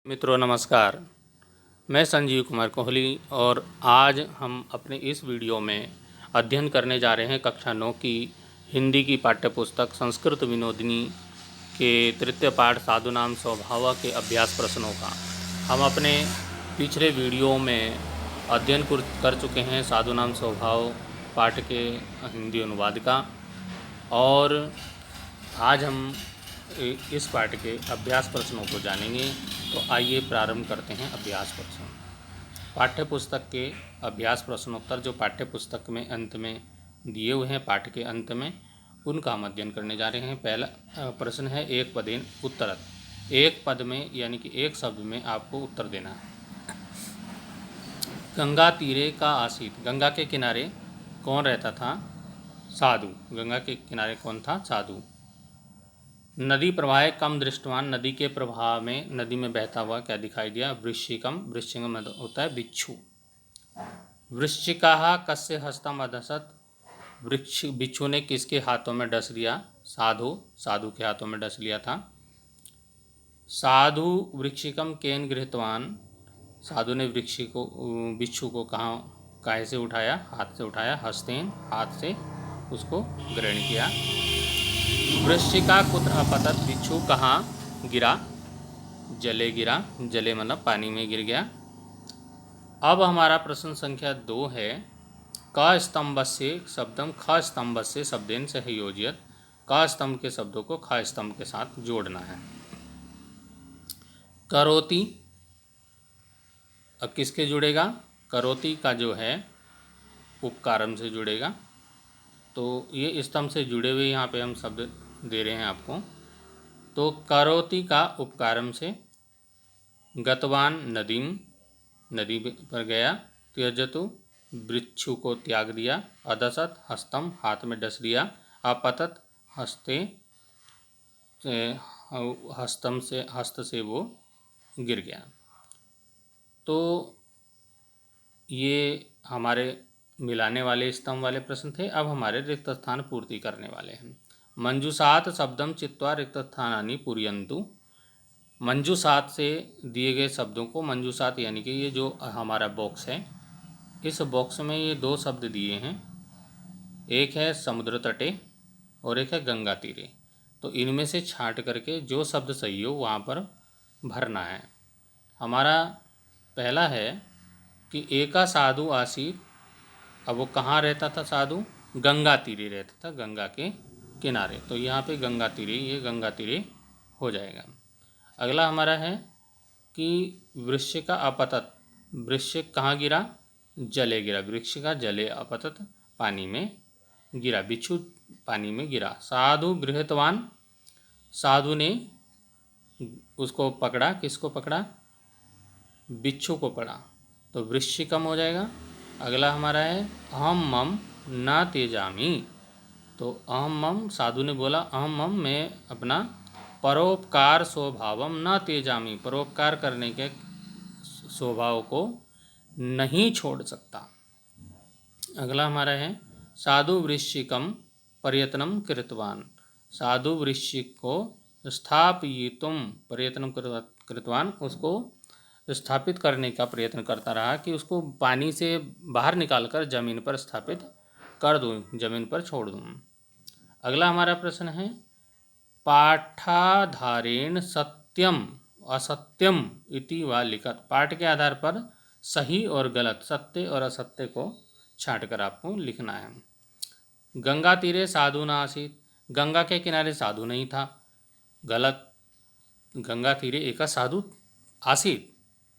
मित्रों नमस्कार। मैं संजीव कुमार कोहली और आज हम अपने इस वीडियो में अध्ययन करने जा रहे हैं कक्षा 9 की हिंदी की पाठ्यपुस्तक संस्कृत विनोदिनी के तृतीय पाठ साधु नाम स्वभाव के अभ्यास प्रश्नों का। हम अपने पिछले वीडियो में अध्ययन कर चुके हैं साधु नाम स्वभाव पाठ के हिंदी अनुवाद का, और आज हम इस पाठ के अभ्यास प्रश्नों को जानेंगे। तो आइए प्रारंभ करते हैं अभ्यास प्रश्न। पाठ्यपुस्तक के अभ्यास प्रश्नोत्तर जो पाठ्यपुस्तक में अंत में दिए हुए हैं, पाठ के अंत में, उनका हम अध्ययन करने जा रहे हैं। पहला प्रश्न है एक पदेन उत्तरत। एक पद में यानी कि एक शब्द में आपको उत्तर देना है। गंगा तीरे का आसीत। गंगा के किनारे कौन रहता था? साधु। गंगा के किनारे कौन था? साधु। नदी प्रवाह कम दृष्टवान। नदी के प्रवाह में, नदी में बहता हुआ क्या दिखाई दिया? वृश्चिकम। वृश्चिकम होता है बिच्छू। वृश्चिका कस्य हस्तम अधसत। बिच्छू ने किसके हाथों में डस लिया? साधु। साधु के हाथों में डस लिया था। साधु वृश्चिकम केन गृहीतवान। साधु ने बिच्छू को काहे से उठाया? हाथ से उठाया। हस्तेन, हाथ से उसको ग्रहण किया। वृश्चिका कुत्र अपतत। बिच्छू कहाँ गिरा? जले गिरा। जले मतलब पानी में गिर गया। अब हमारा प्रश्न संख्या 2 है। क स्तंभ से शब्दम ख स्तंभ से शब्देन से योजियत। क स्तंभ के शब्दों को ख स्तंभ के साथ जोड़ना है। करोति अब किसके जुड़ेगा? करोति का जो है उपकारम से जुड़ेगा। तो ये स्तंभ से जुड़े हुए यहाँ पे हम शब्द दे रहे हैं आपको। तो करोति का उपकारम से। गतवान नदीम, नदी पर गया। त्यजतु वृक्षु को त्याग दिया। अदसत हस्तम, हाथ में डस लिया। अपतत हस्ते, हस्तम से, हस्त से वो गिर गया। तो ये हमारे मिलाने वाले स्तंभ वाले प्रश्न थे। अब हमारे रिक्त स्थान पूर्ति करने वाले हैं। मंजूषात शब्दम चित्वा रिक्त स्थानानि पूरयन्तु। मंजूषात से दिए गए शब्दों को, मंजूषात यानी कि ये जो हमारा बॉक्स है, इस बॉक्स में ये 2 शब्द दिए हैं। एक है समुद्र तटे और एक है गंगा तीरे। तो इनमें से छांट करके जो शब्द सही हो वहाँ पर भरना है। हमारा पहला है कि एका साधु आसीत। अब वो कहाँ रहता था साधु? गंगा तीरे रहता था, गंगा के किनारे। तो यहाँ पे गंगा तीरे, ये गंगा तीरे हो जाएगा। अगला हमारा है कि वृश्चिक का अपतत। वृश्चिक कहाँ गिरा? जले गिरा। वृश्चिक का जले अपतत, पानी में गिरा। बिच्छू पानी में गिरा। साधु गृहीतवान। साधु ने उसको पकड़ा। किसको पकड़ा? बिच्छू को पकड़ा। तो वृश्चिकम हो जाएगा। अगला हमारा है अहम मम न तेजामी। तो अहम मम, साधु ने बोला अहम मम, मैं अपना परोपकार स्वभावम न तेजामी, परोपकार करने के स्वभाव को नहीं छोड़ सकता। अगला हमारा है साधु वृश्चिकम प्रयत्नम कृतवान। साधु वृश्चिक को स्थापयितुम प्रयत्नम कृतवान, उसको स्थापित करने का प्रयत्न करता रहा कि उसको पानी से बाहर निकालकर जमीन पर स्थापित कर दूं, जमीन पर छोड़ दूं। अगला हमारा प्रश्न है पाठाधारेण सत्यम असत्यम इति वा लिखत। पाठ के आधार पर सही और गलत, सत्य और असत्य को छांट कर आपको लिखना है। गंगा तीरे साधु न आसीत। गंगा के किनारे साधु नहीं था, गलत। गंगा तीरे एका साधु आसीत,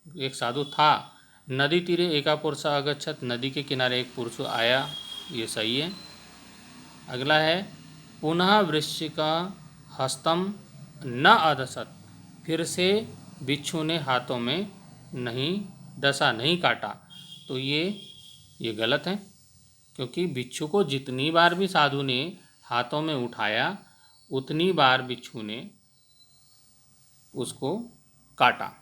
एक साधु था। नदी तीरे एका पुरुष अगच्छत। नदी के किनारे एक पुरुष आया, ये सही है। अगला है पुनः वृश्चिका हस्तम न अदसत। फिर से बिच्छू ने हाथों में नहीं डसा, नहीं काटा। तो ये गलत है, क्योंकि बिच्छू को जितनी बार भी साधु ने हाथों में उठाया उतनी बार बिच्छू ने उसको काटा।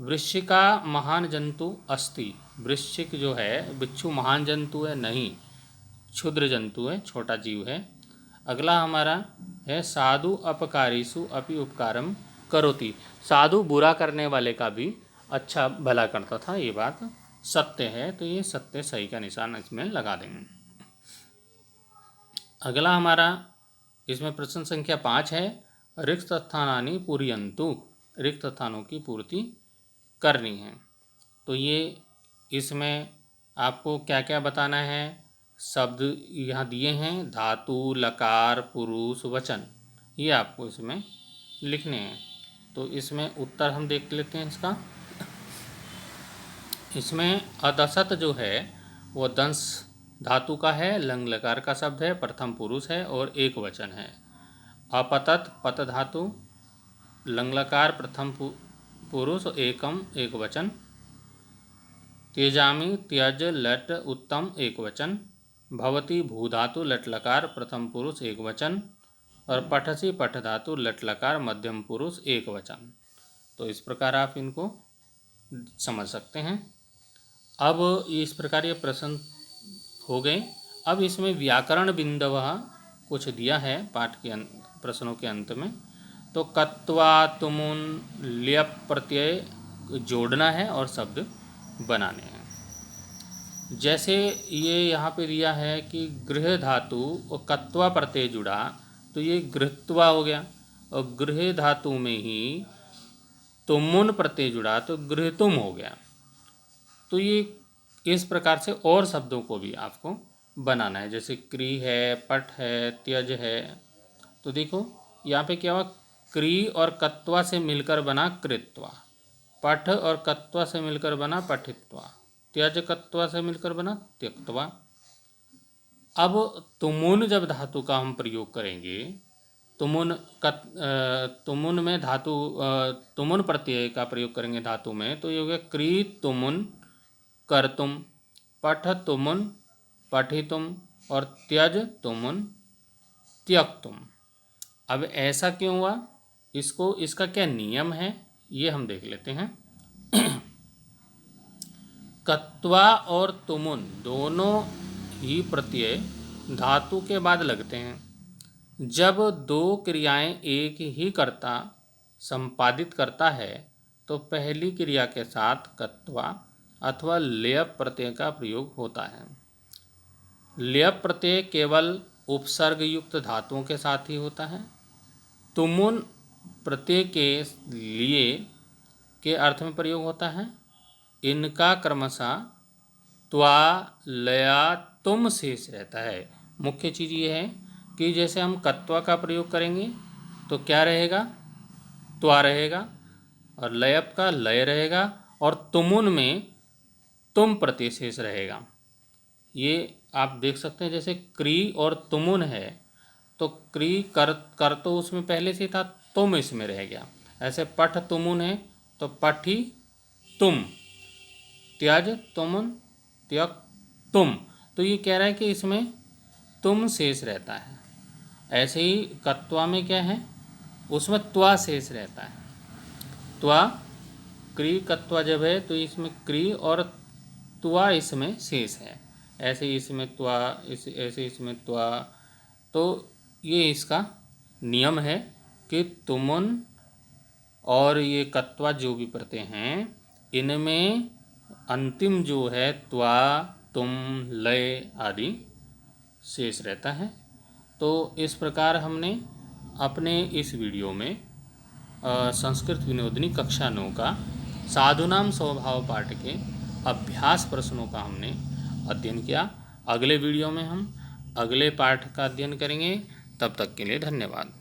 वृश्चिका महान जंतु अस्ति। वृश्चिक जो है, बिच्छू महान जंतु है नहीं, क्षुद्र जंतु है, छोटा जीव है। अगला हमारा है साधु अपकारीसु अपि उपकारम करोति। साधु बुरा करने वाले का भी अच्छा भला करता था, ये बात सत्य है। तो ये सत्य सही का निशान इसमें लगा देंगे। अगला हमारा इसमें प्रश्न संख्या 5 है, रिक्त स्थानानि पूरयन्तु। रिक्त स्थानों की पूर्ति करनी है। तो ये इसमें आपको क्या क्या बताना है, शब्द यहाँ दिए हैं, धातु, लकार, पुरुष, वचन, ये आपको इसमें लिखने हैं। तो इसमें उत्तर हम देख लेते हैं इसका। इसमें अदसत जो है वो दंश धातु का है, लंग लकार का शब्द है, प्रथम पुरुष है और एक वचन है। अपतत पत धातु, लंग लकार प्रथम पुरुष, एकम एक वचन। त्यजामि त्यज लट उत्तम एक वचन। भवति भू धातु लट लकार प्रथम पुरुष एक वचन। और पठसी पठ धातु लट लकार मध्यम पुरुष एक वचन। तो इस प्रकार आप इनको समझ सकते हैं। अब इस प्रकार ये प्रश्न हो गए। अब इसमें व्याकरण बिंदवः कुछ दिया है पाठ के प्रश्नों के अंत में। तो कत्वा तुमुन ल्यप प्रत्यय जोड़ना है और शब्द बनाने हैं। जैसे ये यहाँ पे दिया है कि गृह धातु और कत्वा प्रत्यय जुड़ा, तो ये गृहत्वा हो गया। और गृह धातु में ही तुमुन प्रत्यय जुड़ा तो गृहतुम हो गया। तो ये इस प्रकार से और शब्दों को भी आपको बनाना है। जैसे क्री है, पठ है, त्यज है। तो देखो यहाँ पे क्या हुआ, क्री और कत्वा से मिलकर बना कृत्वा, पठ और कत्वा से मिलकर बना पठित्वा, त्यज कत्वा से मिलकर बना त्यक्त्वा। अब तुमुन जब धातु का हम प्रयोग करेंगे, तुमुन में धातु तुमुन प्रत्यय का प्रयोग करेंगे धातु में, तो ये हो गया क्री तुमुन कर्तुम, पठ तुमुन पठितुम और त्यज तुमुन त्यक्तुम। अब ऐसा क्यों हुआ, इसका क्या नियम है ये हम देख लेते हैं। कत्वा और तुमुन दोनों ही प्रत्यय धातु के बाद लगते हैं। जब दो क्रियाएं एक ही कर्ता संपादित करता है तो पहली क्रिया के साथ कत्वा अथवा लेप प्रत्यय का प्रयोग होता है। लेप प्रत्यय केवल उपसर्ग युक्त धातुओं के साथ ही होता है। तुमुन प्रत्यय के लिए के अर्थ में प्रयोग होता है। इनका क्रमशः त्वा लया तुम शेष रहता है। मुख्य चीज़ ये है कि जैसे हम कत्वा का प्रयोग करेंगे तो क्या रहेगा, त्वा रहेगा, और लयप का लय रहेगा, और तुमुन में तुम प्रत्यय शेष रहेगा। ये आप देख सकते हैं। जैसे क्री और तुमुन है तो क्री कर तो उसमें पहले से था, तुम इसमें रह गया। ऐसे पठ तुमुन है तो पठी तुम, त्यज तुमुन त्यक तुम। तो ये कह रहा है कि इसमें तुम शेष रहता है। ऐसे ही कत्वा में क्या है, उसमें त्वा शेष रहता है। त्वा क्री कत्वा जब है तो इसमें क्री और त्वा इसमें शेष है। ऐसे इसमें त्वा, ऐसे इसमें त्वा। तो ये इसका नियम है कि तुमुन और ये कत्वा जो भी प्रत्यय हैं इनमें अंतिम जो है त्वा, तुम, लय आदि शेष रहता है। तो इस प्रकार हमने अपने इस वीडियो में संस्कृत विनोदिनी कक्षा 9 का साधुनाम स्वभाव पाठ के अभ्यास प्रश्नों का हमने अध्ययन किया। अगले वीडियो में हम अगले पाठ का अध्ययन करेंगे। तब तक के लिए धन्यवाद।